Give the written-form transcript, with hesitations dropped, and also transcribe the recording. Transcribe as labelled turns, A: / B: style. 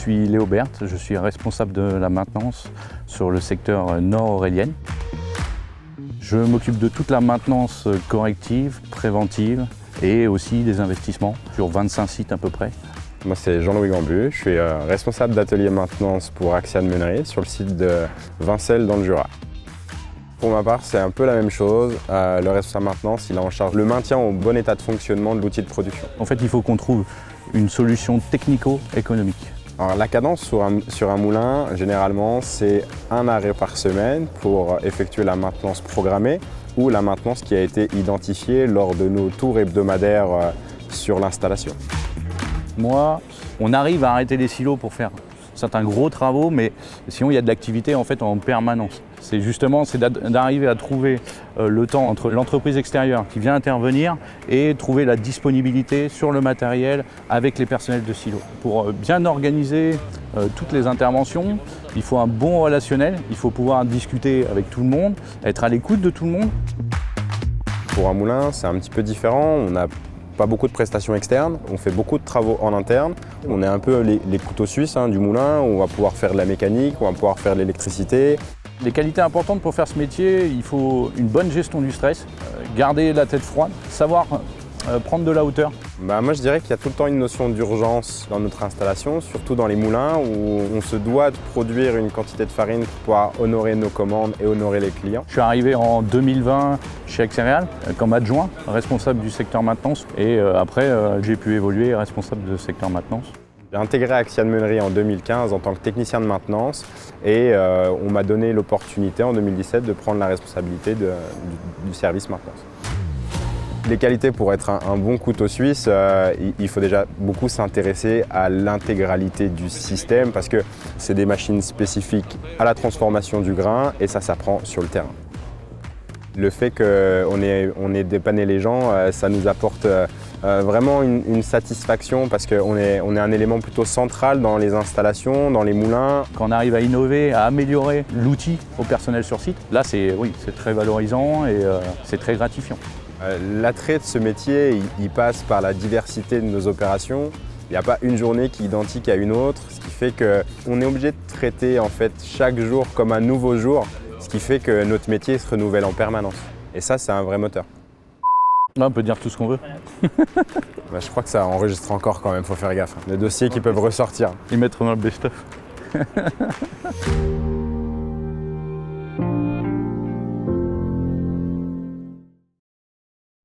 A: suis Léo Berthe, je suis responsable de la maintenance sur le secteur Nord-Aurélienne. Je m'occupe de toute la maintenance corrective, préventive et aussi des investissements sur 25 sites à peu près.
B: Moi c'est Jean-Louis Gambu, je suis responsable d'atelier maintenance pour Axian Meunerie sur le site de Vincelles dans le Jura. Pour ma part, c'est un peu la même chose. Le responsable maintenance, il a en charge le maintien au bon état de fonctionnement de l'outil de production.
A: En fait, il faut qu'on trouve une solution technico-économique.
B: Alors, la cadence sur un moulin, généralement, c'est un arrêt par semaine pour effectuer la maintenance programmée ou la maintenance qui a été identifiée lors de nos tours hebdomadaires sur l'installation.
A: Moi, on arrive à arrêter les silos pour faire certains gros travaux, mais sinon il y a de l'activité en fait en permanence. C'est justement d'arriver à trouver le temps entre l'entreprise extérieure qui vient intervenir et trouver la disponibilité sur le matériel avec les personnels de silo. Pour bien organiser toutes les interventions, il faut un bon relationnel, il faut pouvoir discuter avec tout le monde, être à l'écoute de tout le monde.
B: Pour un moulin, c'est un petit peu différent. On n'a pas beaucoup de prestations externes, on fait beaucoup de travaux en interne. On est un peu les couteaux suisses du moulin, on va pouvoir faire de la mécanique, on va pouvoir faire de l'électricité.
A: Les qualités importantes pour faire ce métier, il faut une bonne gestion du stress, garder la tête froide, savoir prendre de la hauteur.
B: Moi je dirais qu'il y a tout le temps une notion d'urgence dans notre installation, surtout dans les moulins où on se doit de produire une quantité de farine pour pouvoir honorer nos commandes et honorer les clients.
A: Je suis arrivé en 2020 chez Axéréal comme adjoint, responsable du secteur maintenance et après j'ai pu évoluer responsable de secteur maintenance.
B: J'ai intégré Axian Meunerie en 2015 en tant que technicien de maintenance et on m'a donné l'opportunité en 2017 de prendre la responsabilité du service maintenance. Les qualités pour être un bon couteau suisse, il faut déjà beaucoup s'intéresser à l'intégralité du système parce que c'est des machines spécifiques à la transformation du grain et ça s'apprend sur le terrain. Le fait qu'on ait dépanné les gens, ça nous apporte vraiment une satisfaction parce qu'on est un élément plutôt central dans les installations, dans les moulins.
A: Quand on arrive à innover, à améliorer l'outil au personnel sur site, là c'est très valorisant et c'est très gratifiant.
B: L'attrait de ce métier, il passe par la diversité de nos opérations. Il n'y a pas une journée qui est identique à une autre, ce qui fait qu'on est obligé de traiter en fait chaque jour comme un nouveau jour, ce qui fait que notre métier se renouvelle en permanence. Et ça, c'est un vrai moteur.
A: Là, on peut dire tout ce qu'on veut.
B: Je crois que ça enregistre encore quand même, faut faire gaffe. Les dossiers qui peuvent ressortir.
A: Les mettre dans le best-of.